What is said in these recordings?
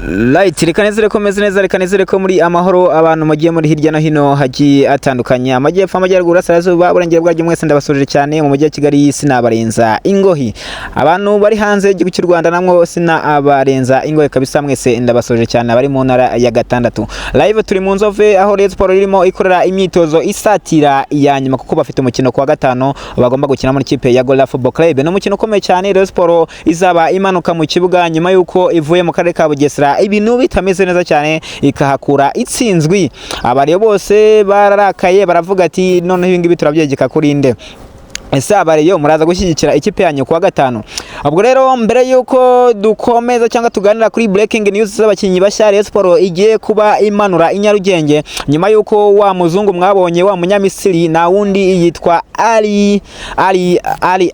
Light rekanezere ko meze neza rekanezere ko muri amahoro abantu mugiye muri hirya no hino hagiye atandukanye amajyepfo amajyaruguru asarazuba burengero bwa mwese ndabasoje cyane mu mujyi wa Kigali sinabarenza ingohi abantu bari hanze y'igihugu cy'u Rwanda namwe sinabarenza ingohi kabisa mwese ndabasoje cyane abari mu ntara ya gatandatu live turi mu Nzove aho Rayon Sport irimo ikorera imyitozo isatira ya nyuma kuko bafite umukino kwa gatano bagomba gukina muri kipe ya Gola Football Club no mukino ukomeye cyane Rayon Sport izaba imanuka mu kibuga nyuma yuko ivuye mu karere ka Bugesera ibintu bitameze neza cyane ikahakura itsinzwi abari bose bararakaye baravuga ati none ibingibi turabyegeka kuri inde ese abariyo muraza gushyigikira ikipe yanyu kwa gatano ubwo rero mbere yuko dukomeza cyangwa tuganira kuri breaking news z'abakinyi bashya Rayon Sport igiye kuba imanura inyarugenge nyuma yuko wa muzungu mwabonye wa munyamisiri na wundi yitwa Ali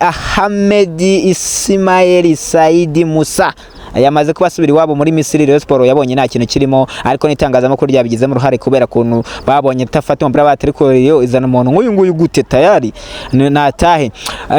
Ahmed Ismail Saidi Musa yamaze kubasubira iwabo muri Misiri. Rayon Sport yabonye nta kintu kirimo ariko n'itangazamakuru ryabigizemo uruhare kubera kuntu babonye tafata umupira bateriko izana umuntu nk'uyu nguyu gute tayari natahe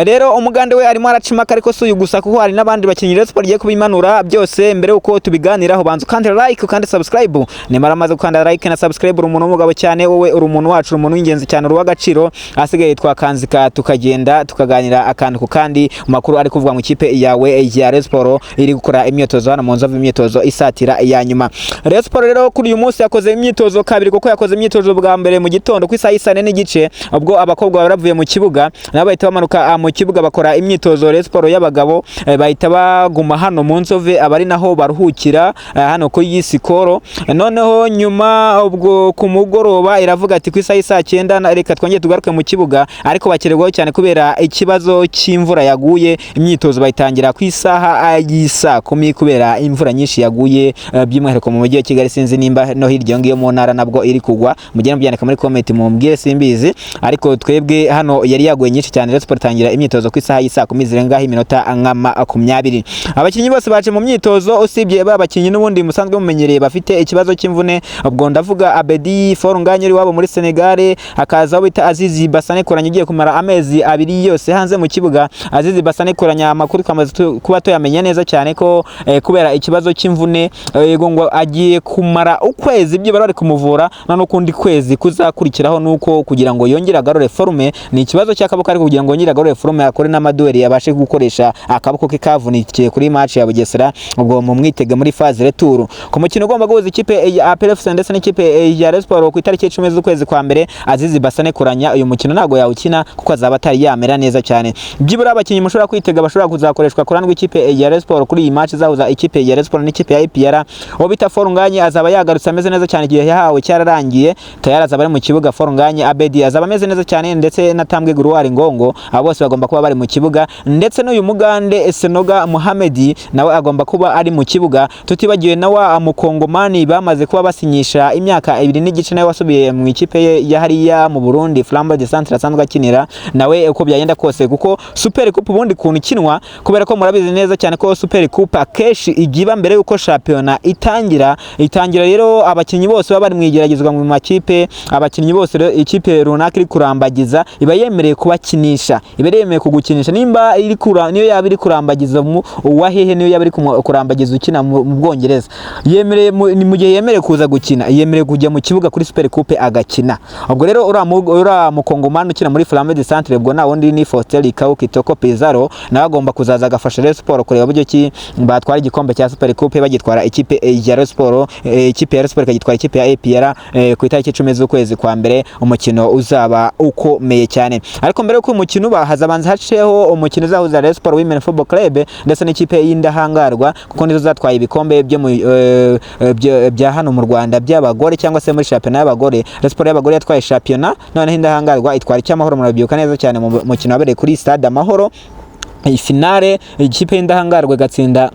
rero umugande we arimo aracimaka ariko suyu gusa kuko hari n'abandi bakinyi Rayon Sport igiye kubimanura byose mbere uko tubiganiraho banzu kandi like kandi subscribe nemara amaze gukanda like na subscribe umuntu w'umugabo cyane wowe uri umuntu wacu umuntu w'ingenzi cyane uruwagaciro asigaye twakanzika tukagenda tukaganira akantu ku kandi makuru ari kuvuga mu kipe yawe ya Rayon Sport iri gukora imyitozo hano mu Nzove imyitozo isatira ya nyuma. Rayon Sport rero kuri uyu munsi yakoze imyitozo kabiri kuko yakoze imyitozo bwa mbere mu gitondo ku isaha 4 n'igice ubwo abakobwa baravuye mu kibuga nabo bahita bamanuka mu kibuga bakora imyitozo. Rayon Sport y'abagabo bahita baguma hano mu Nzove abari naho baruhukira hano ko yisikoro noneho nyuma ubwo ku mugoroba iravuga ati ku isaha 9 reka twongeye tugaruke mu kibuga ariko bakererwaho cyane kubera ikibazo cy'imvura yaguye imyitozo bayitangira ku isaha y'isa kubera imvura nyinshi yaguye by'umwihariko mu mujyi wa Kigali sinzi nimba no hirya ngiyo mu ntara nabwo iri kugwa mugende mubyandika muri comment mumbwire simbizi ariko twebwe hano yari yaguye nyinshi cyane. Rayon Sport tangira imyitozo ku isaha y'isa 10 zirengaho iminota nkama 20 abakinyi bose baje mu myitozo usibye babakinyi n'ubundi musanzwe mumenyereye bafite ikibazo cy'imvune ubwo ndavuga Abedi Forunganye uri wabo muri Senegal hakaza bita Azizi Basane Koranya ugiye kumara amezi 2 yose hanze mu kibuga. Azizi Basane Koranya amakuru kamaze kuba toyamenya neza cyane ko kubera ikibazo cy'imvune yego ngo agiye kumara ukwezi byo bari kumuvura nano kundi kwezi kuzakurikiraho nuko kugira ngo yongere agarure forme ni ikibazo cy'akaboko ariko kugira ngo yongere agarure forme akore n'amadueli yabashe gukoresha akaboko ke kavunikiye kuri match ya Bugesera ubwo mu mwitege muri phase retour ku mukino ugomba guhuza ikipe ya APRFC ndetse n'ikipe ya Rayon Sport ku itariki 10 z'ukwezi kwa mbere. Azizi Basane Kuranya uyu mukino nago yawukina kuko azaba atari yamera neza cyane byibura abakinyi mushobora kwitega bashobora kuzakoreshwa kurandwa ikipe ya Rayon Sport kuri iyi match zahuza ikipe ya Rayon Sport n'ikipe ya APR obita Forunganye azaba yagarutse ameze neza cyane igihe yahawe cyararangiye tayari azaba ari mu kibuga. Forunganye Abedi azaba ameze neza cyane ndetse na Tambwe Guruwari Ngongo abo bose bagomba kuba bari mu kibuga ndetse n'uyu mugande Senoga Mohamed nawe agomba kuba ari mu kibuga tutibagiwe nawa Mukongomani bamaze kuba basinyisha imyaka 2 n'igice nawe wasubiye mu ikipe ya hariya mu Burundi Flambeau de Centre asanzwe akinira nawe uko byagenda kose kuko Super Coupe ubundi kuntu kinwa kubera ko murabizi neza cyane ko Super Coupe akeshi igiba mbere yuko championnat itangira rero abakinyi bose baba bari mwigeragezwa mu makipe abakinyi bose rero ikipe runaka iri kurambagiza iba yemereye kubakinisha iba yemereye kugukinisha nimba iri niyo yaba iri kurambagiza mu wahehe niyo yaba iri kurambagiza ukina mu Bwongereza yemereye mu gihe yemereye kuza gukina yemereye kujya mu kibuga kuri Super Coupe agakina ubwo rero ura Mukongomani ukina muri Flambeau de Centre ubwo na wundi ni Faustin Likau Kitoko Pizarro nawe agomba kuzaza agafasha Rayon Sport kureba buryo ki batwara igikombe cya Super Coupe bagitwara ikipe ya Rayon Sport ikipe ya Rayon Sport ikagitwara ikipe ya APR ku itariki 10 z'ukwezi kwa mbere umukino uzaba ukomeye cyane ariko mbere yuko umukino bahazabanza haceho umukino uzahuza Rayon Sport Women Football Club ndetse n'ikipe y'Indahangarwa kuko nizo zatwaye ibikombe bya hano mu Rwanda by'abagore cyangwa se muri championnat y'abagore. Rayon Sport y'abagore yatwaye championnat none Indahangarwa itwara icyamahoro murabyuka neza cyane mu mukino wabereye kuri Stade Amahoro finale ikipe y'Indahangarwa gatsinda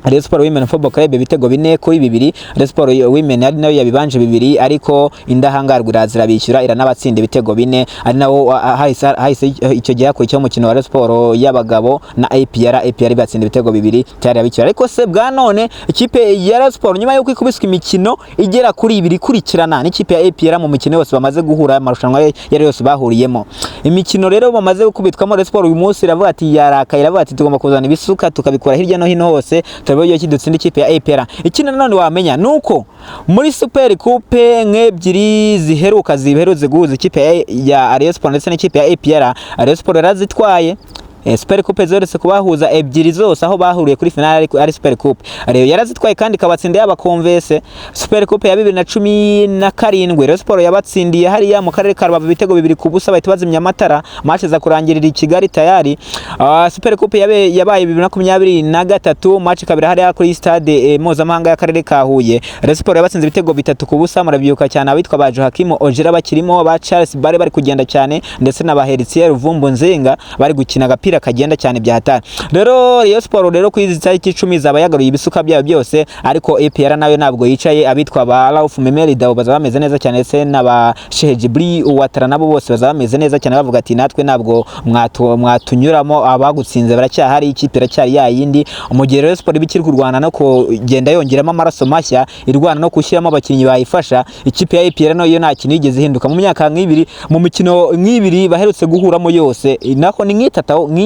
Rayon Sport Women Football Club ibitego 4 kuri 2. Rayon Sport Women ari nayo yabibanje 2 ariko Indahangarwa irazira bishyura iranabatsinda ibitego 4 ari nawo hahise icyo gihe cyo mukino wa Rayon Sport y'abagabo na APR batsinda ibitego 2 cyari abikira ariko se bwa none ikipe ya Rayon Sport nyuma yuko ikubiswe imikino igera kuri 2 kurikirana n'ikipe ya APR mu mikino yose bamaze guhura amarushanwa yari yose bahuriyemo imikino rero bamaze gukubitwamo Rayon Sport uyu munsi iravuga ati yarakaye iravuga ati tugomba kuzana ibisuka tukabikora hirya no hino hose turebe iyo dutsinda ikipe ya APR. Ikindi nanone wamenya nuko muri Super Coupe nk'ebyiri ziheruze guhuza ikipe ya Rayon Sport ndetse n'ikipe ya APR, Rayon Sport yarazitwaye. Super Coupe zoretse kubahuza ebyiri zose aho bahuriye kuri finale ari Super Coupe. Rero yarazitwaye kandi kabatsinda yaba Converse. Super Coupe ya 2017 Rayon Sport yabatsindiye hariya mu karere ka Rubavu ibitego 2-0 bahita bazimya amatara, match za kurangirira i Kigali tayari. Super Coupe yabaye 2023 match kabiri hariya kuri stade mpuzamahanga y'akarere ka Huye. Rayon Sport yabatsinze ibitego 3-0 murabyuka cyane abitwa ba Joachim Ojera bakirimo, ba Charles Bare bari kugenda cyane ndetse na ba Heritier Ruvumbu Nzenga bari gukina agapira kagenda cyane byahatari. Rero Rayon Sport rero kwizi tariki 10 zaba yagaruye ibisuka byabo byose, ariko APR nayo nabwo yicaye, abitwa ba Rauf Memeli Dao bazaba bameze neza cyane ndetse n'aba Sheikh Jibri Ouattara nabo bose bazaba bameze neza cyane bavuga ati natwe nabwo mwatunyuramo, abagutsinze baracyahari, ikipe iracyari yayindi. Umugero Rayon Sport bikiri kurwana no kugenda yongeramo amaraso mashya, irwana no kushyiramo abakinnyi bayifasha. Ikipe ya APR nayo nta kintu yigeze ihinduka mu myaka nk'ibiri, mu mikino nk'ibiri baherutse guhuramo yose, nako ni nk'itatu nk'ine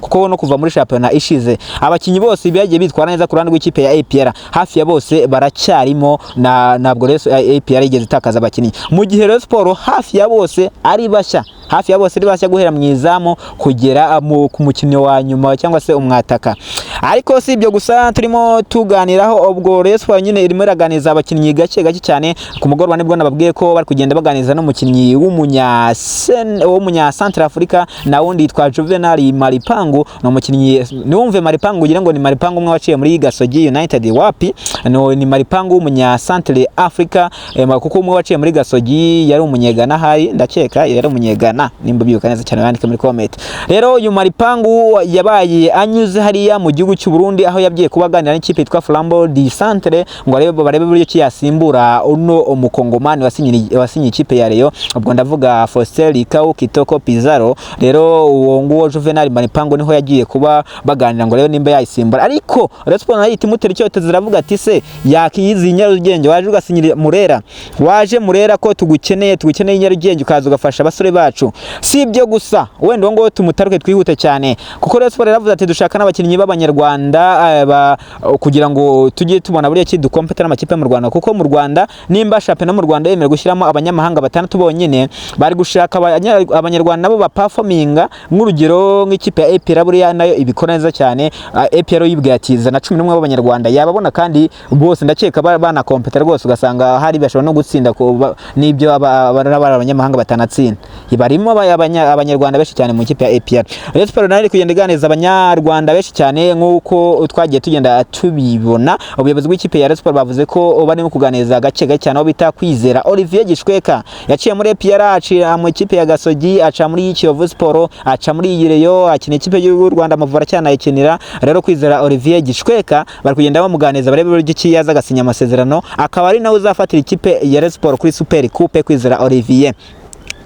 kuko no kuva muri championnat ishize abakinyi bose byagiye bitwara neza ku ruhande rw'ikipe ya APR, hafi ya bose baracyarimo, nabwo rero APR igeze itakaza abakinyi, mu gihe Rayon Sport hafi ya bose ari bashya, guhera mu izamu kugera ku mukino wa nyuma cyangwa se umwataka. Ariko si ibyo gusa turimo tuganiraho, ubwo Rayon Sport nyine irimo iraganiza abakinyi gake cyane. Ku mugoroba nibwo nababwiye ko bari kugenda baganiza n'umukinyi w'umunya Central Africa na wundi yitwa Juvenal Maripangu. No mukinyi niwumve Maripangu ugira ngo ni Maripangu umwe waciye muri Gasogi United, wapi no ni Maripangu w'umunya Central Africa, kuko umwe waciye muri Gasogi yari umunyegana, hari ndakeka yari umunyegana, nimba byuka neza cyane yandike muri comment. Rero uyu Maripangu yabaye anyuze hariya mu gihugu cy'u Burundi, aho yabwiye kubaganira n'ikipe yitwa Flambeau du Centre ngo barebe buryo ki yasimbura uno umukongomani wasinye ikipe ya Rayon, ubwo ndavuga Faustin Likau Kitoko Pizarro. Rero uwo nguwo Juvenal Maripangu niho yagiye kuba baganira ngo rero nimba yayisimbura, ariko Rayon Sport nayo itimutera icyote ziravuga ati se yakiyizi Nyarugenge waje ugasinyira Murera ko tugukeneye Nyarugenge ukaza ugafasha abasore bacu. Si ibyo gusa, wenda ngo tumutaruke twihute cyane, kuko Rayon Sport yaravuze ati dushaka n'abakinnyi b'Abanyarwanda kugira ngo tujye tubona buriya ki dukompeta n'amakipe mu Rwanda, kuko mu Rwanda nimba championnat mu Rwanda yemerewe gushyiramo abanyamahanga 6 bonyine, bari gushaka Abanyarwanda nabo baperforminga. Nk'urugero nk'ikipe ya APR buriya nayo ibikora neza cyane, APR yibwiye ati zana 11 b'Abanyarwanda yababona, kandi bose ndakeka bana kompeta rwose, ugasanga hari bashobora no gutsinda n'ibyo abanyamahanga batanatsinda. Barimo Abanyarwanda benshi cyane mu kipe ya APR. Rayon Sport nayo iri kugenda iganiza Abanyarwanda benshi cyane nk'uko twagiye tugenda tubibona. Ubuyobozi bw'ikipe ya Rayon Sport bavuze ko barimo kuganiza gake cyane aho bita Kwizera Olivier Gishweka yaciye muri APR, aciye mu kipe ya Gasogi, aca muri Kiyovu Sport, aca muri Rayon, akina ikipe y'u Rwanda Amavura cyane ayikinira. Rero Kwizera Olivier Gishweka bari kugenda bamuganiza barebe buryo ki yaza agasinya amasezerano, akaba ari nawe uzafatira ikipe ya Rayon Sport kuri Super Coupe. Kwizera Olivier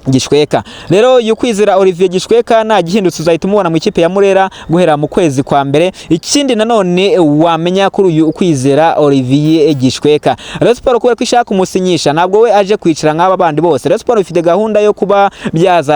Gishweka rero Kwizera Olivier Gishweka nta gihindutse uzahita umubona mu ikipe ya Murera guhera mu kwezi kwa mbere. Ikindi nanone wamenya kuri uyu Kwizera Olivier Gishweka, Rayon Sport kubera ko ishaka kumusinyisha ntabwo we aje kwicara nk'aba bandi bose. Rayon Sport ifite gahunda yo kuba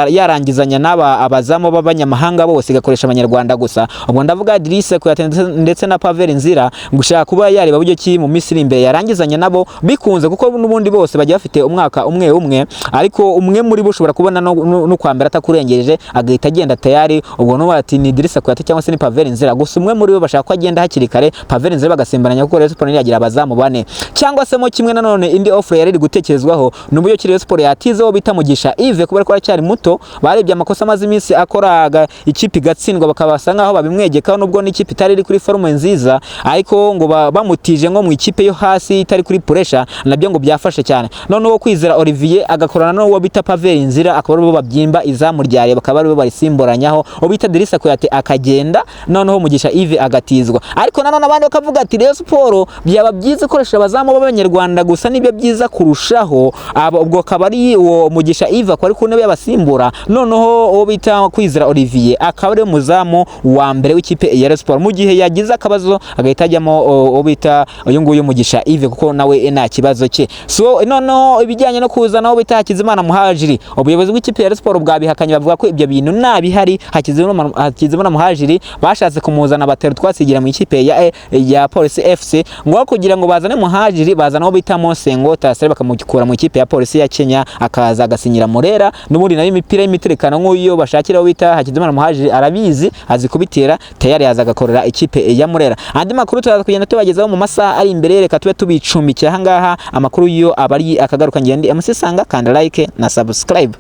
yarangizanya n'aba abazamu b'abanyamahanga bose igakoresha Abanyarwanda gusa. Ubwo ndavuga Idrissa Kuyate ndetse na Pavel Nzira, gushaka kuba yareba buryo ki mu Misiri imbere yarangizanya nabo bikunze, kuko n'ubundi bose bagiye bafite umwaka umwe, ariko umwe muri bo ushobora kubona no kwambara atakurengeje agahita agenda tayari. Ubwo no bati ni Idrissa Kuyate cyangwa se ni Pavel Nzira, gusa umwe muri bo bashaka ko agenda hakiri kare, Pavel Nzira bagasimbaranya, kuko Rayon Sport yagira abazamu bane. Cyangwa se mo kimwe nanone indi offer yari gutekerezwaho n'uburyo Rayon Sport yatizeho bita Mugisha Yves, kubera ko aracyari muto, barebye amakosa amaze iminsi akoraga ikipe igatsindwa bakabasa nkaho babimwegekaho, nubwo n'ikipe itari iri kuri forume nziza, ariko ngo bamutije ngo mu ikipe yo hasi itari kuri pressure, nabyo ngo byafashe cyane. None uwo Kwizera Olivier agakorana n'uwo bita Pavel Nzira, akaba aribo babyimba izamu ryaye, bakaba aribo barisimburanyaho, ubita Idrissa Kuyate akagenda, noneho Mugisha Yves agatizwa. Ariko nanone abandi bakavuga ati Rayon Sport byaba byiza ikoresha abazamu b'Abanyarwanda gusa, nibyo byiza kurushaho. Ubwo akaba ari uwo Mugisha Yves akaba ari ku ntebe y'abasimbura, noneho uwo bita Kwizera Olivier akaba ari muzamu wa mbere w'ikipe ya Rayon Sport, mu gihe yagize akabazo agahita ajyamo uwo bita uyu nguyu Mugisha Yves, kuko nawe nta kibazo cye. So noneho ibijyanye no kuzana uwo bita Hakizimana Muhajiri, ubuyobozi bw'ikipe ya Rayon Sport bwabihakanye bavuga ko ibyo bintu nabihari Hakizimana Muhajiri bashatse kumuzana batera twasigira mu ikipe ya Police FC ngo kugira ngo bazane Muhajiri bazana bita Mosengo Tasere bakamukura mu ikipe ya Police ya Kenya akaza agasinyira Murera n'ubundi nayo imipira y'imiterekano nk'uyo bashakira wita Hakizimana Muhajiri arabizi azi kubitera tayari yaza agakorera ikipe ya Murera. Andi makuru turaza kugenda tubagezaho mu masaha ari imbere, reka tube tubicumbikiye aha ngaha amakuru yo abari akagaruka ngende MC Sanga, kanda like na subscribe.